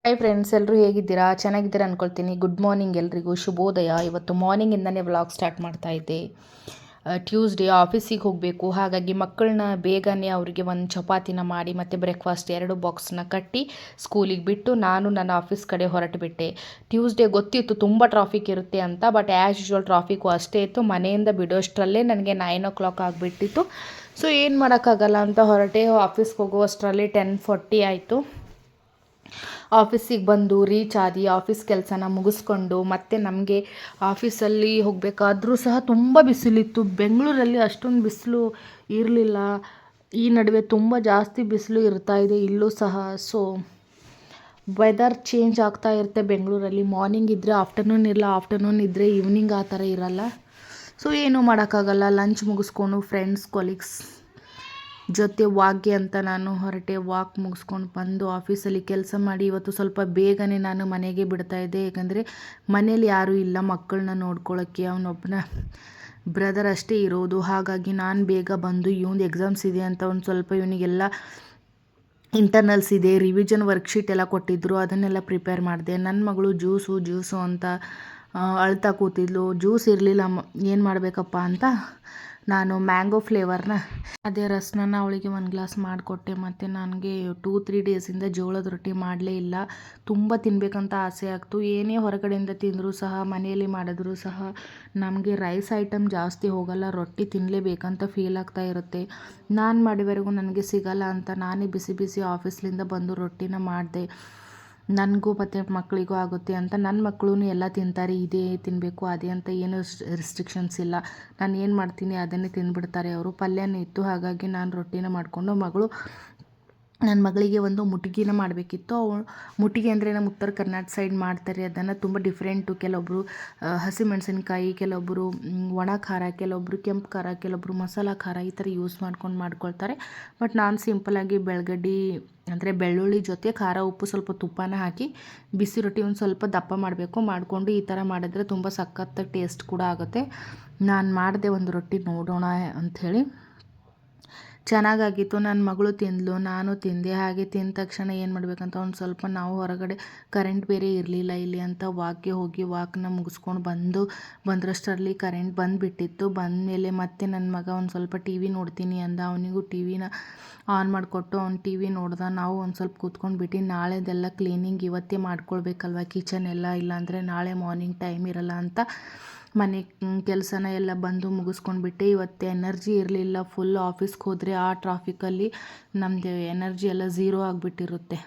Hi friends, ಎಲ್ಲರೂ ಹೇಗಿದ್ದೀರಾ? ಚೆನ್ನಾಗಿದ್ದೀರಾ ಅಂದ್ಕೊಳ್ತೀನಿ. ಗುಡ್ ಮಾರ್ನಿಂಗ್ ಎಲ್ರಿಗೂ, ಶುಭೋದಯ. ಇವತ್ತು ಮಾರ್ನಿಂಗಿಂದನೇ ವ್ಲಾಗ್ ಸ್ಟಾರ್ಟ್ ಮಾಡ್ತಾ ಇದ್ದೆ. ಟ್ಯೂಸ್ಡೇ ಆಫೀಸಿಗೆ ಹೋಗಬೇಕು. ಹಾಗಾಗಿ ಮಕ್ಕಳನ್ನ ಬೇಗನೆ ಅವರಿಗೆ ಒಂದು ಚಪಾತಿನ ಮಾಡಿ ಮತ್ತು ಬ್ರೇಕ್ಫಾಸ್ಟ್ 2 ಬಾಕ್ಸ್ನ ಕಟ್ಟಿ ಸ್ಕೂಲಿಗೆ ಬಿಟ್ಟು ನಾನು ನನ್ನ ಆಫೀಸ್ ಕಡೆ ಹೊರಟುಬಿಟ್ಟೆ. ಟ್ಯೂಸ್ಡೇ ಗೊತ್ತಿತ್ತು ತುಂಬ ಟ್ರಾಫಿಕ್ ಇರುತ್ತೆ ಅಂತ, ಬಟ್ ಆ್ಯಸ್ ಯೂಶ್ವಲ್ ಟ್ರಾಫಿಕ್ಕು ಅಷ್ಟೇ ಇತ್ತು. ಮನೆಯಿಂದ ಬಿಡೋಷ್ಟರಲ್ಲೇ ನನಗೆ 9 o'clock ಆಗಿಬಿಟ್ಟಿತ್ತು. ಸೊ ಏನು ಮಾಡೋಕ್ಕಾಗಲ್ಲ ಅಂತ ಹೊರಟೆ. ಆಫೀಸ್ಗೆ ಹೋಗುವಷ್ಟರಲ್ಲಿ 10:40 ಆಯಿತು. ಆಫೀಸಿಗೆ ಬಂದು ರೀಚ್ ಆದಿ ಆಫೀಸ್ ಕೆಲಸನ ಮುಗಿಸ್ಕೊಂಡು ಮತ್ತೆ ನಮಗೆ ಆಫೀಸಲ್ಲಿ ಹೋಗಬೇಕಾದ್ರೂ ಸಹ ತುಂಬ ಬಿಸಿಲಿತ್ತು. ಬೆಂಗಳೂರಲ್ಲಿ ಅಷ್ಟೊಂದು ಬಿಸಿಲು ಇರಲಿಲ್ಲ. ಈ ನಡುವೆ ತುಂಬ ಜಾಸ್ತಿ ಬಿಸಿಲು ಇರ್ತಾಯಿದೆ ಇಲ್ಲೂ ಸಹ. ಸೊ ವೆದರ್ ಚೇಂಜ್ ಆಗ್ತಾ ಇರುತ್ತೆ ಬೆಂಗಳೂರಲ್ಲಿ. ಮಾರ್ನಿಂಗ್ ಇದ್ದರೆ ಆಫ್ಟರ್ನೂನ್ ಇರಲ್ಲ, ಆಫ್ಟರ್ನೂನ್ ಇದ್ದರೆ ಈವ್ನಿಂಗ್ ಆ ಥರ ಇರಲ್ಲ. ಸೊ ಏನೂ ಮಾಡೋಕ್ಕಾಗಲ್ಲ. ಲಂಚ್ ಮುಗಿಸ್ಕೊಂಡು ಫ್ರೆಂಡ್ಸ್ ಕೊಲೀಗ್ಸ್ ಜೊತೆ ವಾಕ್ಗೆ ಅಂತ ನಾನು ಹೊರಟೆ. ವಾಕ್ ಮುಗಿಸ್ಕೊಂಡು ಬಂದು ಆಫೀಸಲ್ಲಿ ಕೆಲಸ ಮಾಡಿ ಇವತ್ತು ಸ್ವಲ್ಪ ಬೇಗನೆ ನಾನು ಮನೆಗೆ ಬಿಡ್ತಾಯಿದ್ದೆ. ಯಾಕಂದರೆ ಮನೇಲಿ ಯಾರೂ ಇಲ್ಲ ಮಕ್ಕಳನ್ನ ನೋಡ್ಕೊಳ್ಳೋಕ್ಕೆ. ಅವನೊಬ್ಬನ ಬ್ರದರ್ ಅಷ್ಟೇ ಇರೋದು. ಹಾಗಾಗಿ ನಾನು ಬೇಗ ಬಂದು ಇವನು ಎಕ್ಸಾಮ್ಸ್ ಇದೆ ಅಂತ ಒಂದು ಸ್ವಲ್ಪ ಇವನಿಗೆಲ್ಲ ಇಂಟರ್ನಲ್ಸ್ ಇದೆ, ರಿವಿಷನ್ ವರ್ಕ್ಶೀಟ್ ಎಲ್ಲ ಕೊಟ್ಟಿದ್ದರು, ಅದನ್ನೆಲ್ಲ ಪ್ರಿಪೇರ್ ಮಾಡಿದೆ. ನನ್ನ ಮಗಳು ಜ್ಯೂಸು ಅಂತ ಅಳ್ತಾ ಕೂತಿದ್ಲು. ಜ್ಯೂಸ್ ಇರಲಿಲ್ಲ, ಏನು ಮಾಡಬೇಕಪ್ಪ ಅಂತ ನಾನು ಮ್ಯಾಂಗೋ ಫ್ಲೇವರ್ನ ಅದೇ ರಸನ ಅವಳಿಗೆ 1 ಗ್ಲಾಸ್ ಮಾಡಿಕೊಟ್ಟೆ. ಮತ್ತು ನನಗೆ 2-3 ಡೇಸಿಂದ ಜೋಳದ ರೊಟ್ಟಿ ಮಾಡಲೇ ಇಲ್ಲ. ತುಂಬ ತಿನ್ನಬೇಕಂತ ಆಸೆ ಆಗ್ತು. ಏನೇ ಹೊರಗಡೆಯಿಂದ ತಿಂದರೂ ಸಹ ಮನೆಯಲ್ಲಿ ಮಾಡಿದ್ರೂ ಸಹ ನಮಗೆ ರೈಸ್ ಐಟಮ್ ಜಾಸ್ತಿ ಹೋಗಲ್ಲ, ರೊಟ್ಟಿ ತಿನ್ನಲೇಬೇಕಂತ ಫೀಲ್ ಆಗ್ತಾ ಇರುತ್ತೆ. ನಾನು ಮಾಡಿವರೆಗೂ ನನಗೆ ಸಿಗಲ್ಲ ಅಂತ ನಾನೇ ಬಿಸಿ ಬಿಸಿ ಆಫೀಸ್ಲಿಂದ ಬಂದು ರೊಟ್ಟಿನ ಮಾಡಿದೆ. ನನಗೂ ಮತ್ತು ಮಕ್ಕಳಿಗೂ ಆಗುತ್ತೆ ಅಂತ. ನನ್ನ ಮಕ್ಕಳು ಎಲ್ಲ ತಿಂತಾರೆ, ಇದೇ ತಿನ್ನಬೇಕು ಅದೇ ಅಂತ ಏನೂ ರಿಸ್ಟ್ರಿಕ್ಷನ್ಸ್ ಇಲ್ಲ. ನಾನು ಏನು ಮಾಡ್ತೀನಿ ಅದನ್ನೇ ತಿಂದುಬಿಡ್ತಾರೆ ಅವರು. ಪಲ್ಯನೂ ಇತ್ತು, ಹಾಗಾಗಿ ನಾನು ರೊಟ್ಟಿನ ಮಾಡಿಕೊಂಡು ನನ್ನ ಮಗಳಿಗೆ ಒಂದು ಮುಟ್ಗಿನ ಮಾಡಬೇಕಿತ್ತು. ಮುಟ್ಗಿ ಅಂದರೆ ನಮ್ಮ ಉತ್ತರ ಕರ್ನಾಟಕ ಸೈಡ್ ಮಾಡ್ತಾರೆ ಅದನ್ನು, ತುಂಬ ಡಿಫ್ರೆಂಟು. ಕೆಲವೊಬ್ಬರು ಹಸಿಮೆಣಸಿನ್ಕಾಯಿ, ಕೆಲವೊಬ್ಬರು ಒಣ ಖಾರ, ಕೆಲವೊಬ್ಬರು ಕೆಂಪು ಖಾರ, ಕೆಲವೊಬ್ಬರು ಮಸಾಲ ಖಾರ ಈ ಥರ ಯೂಸ್ ಮಾಡ್ಕೊಳ್ತಾರೆ. ಬಟ್ ನಾನು ಸಿಂಪಲಾಗಿ ಅಂದರೆ ಬೆಳ್ಳುಳ್ಳಿ ಜೊತೆ ಖಾರ, ಉಪ್ಪು, ಸ್ವಲ್ಪ ತುಪ್ಪನ ಹಾಕಿ ಬಿಸಿ ರೊಟ್ಟಿ ಒಂದು ಸ್ವಲ್ಪ ದಪ್ಪ ಮಾಡಿಕೊಂಡು ಈ ಥರ ಮಾಡಿದ್ರೆ ತುಂಬ ಸಖತ್ ಟೇಸ್ಟ್ ಕೂಡ ಆಗುತ್ತೆ. ನಾನು ಮಾಡಿದೆ ಒಂದು ರೊಟ್ಟಿ, ನೋಡೋಣ ಅಂಥೇಳಿ. ಚೆನ್ನಾಗಾಗಿತ್ತು. ನನ್ನ ಮಗಳು ತಿಂದಳು, ನಾನು ತಿಂದೆ. ಹಾಗೆ ತಿಂದ ತಕ್ಷಣ ಏನು ಮಾಡಬೇಕಂತ ಒಂದು ಸ್ವಲ್ಪ ನಾವು ಹೊರಗಡೆ ಕರೆಂಟ್ ಬೇರೆ ಇರಲಿಲ್ಲ ಇಲ್ಲಿ ಅಂತ ವಾಕ್ಗೆ ಹೋಗಿ ವಾಕ್ನ ಮುಗಿಸ್ಕೊಂಡು ಬಂದರಷ್ಟರಲ್ಲಿ ಕರೆಂಟ್ ಬಂದುಬಿಟ್ಟಿತ್ತು. ಬಂದಮೇಲೆ ಮತ್ತೆ ನನ್ನ ಮಗ ಒಂದು ಸ್ವಲ್ಪ ಟಿ ವಿ ನೋಡ್ತೀನಿ ಅಂದ. ಅವನಿಗೂ ಟಿ ವಿನ ಆನ್ ಮಾಡಿಕೊಟ್ಟು ಅವ್ನು ಟಿ ವಿ ನೋಡ್ದ. ನಾವು ಒಂದು ಸ್ವಲ್ಪ ಕೂತ್ಕೊಂಡ್ಬಿಟ್ಟು ನಾಳೆದೆಲ್ಲ ಕ್ಲೀನಿಂಗ್ ಇವತ್ತೇ ಮಾಡ್ಕೊಳ್ಬೇಕಲ್ವ ಕಿಚನ್ ಎಲ್ಲ, ಇಲ್ಲಾಂದರೆ ನಾಳೆ ಮಾರ್ನಿಂಗ್ ಟೈಮ್ ಇರಲ್ಲ ಅಂತ ಮನೆ ಕೆಲಸನ ಎಲ್ಲ ಬಂದು ಮುಗಿಸ್ಕೊಂಡ್ಬಿಟ್ಟೆ. ಇವತ್ತು ಎನರ್ಜಿ ಇರಲಿಲ್ಲ. ಫುಲ್ ಆಫೀಸ್ಗೆ ಹೋದರೆ ಆ ಟ್ರಾಫಿಕಲ್ಲಿ ನಮ್ಮದು ಎನರ್ಜಿ ಎಲ್ಲ ಝೀರೋ ಆಗಿಬಿಟ್ಟಿರುತ್ತೆ.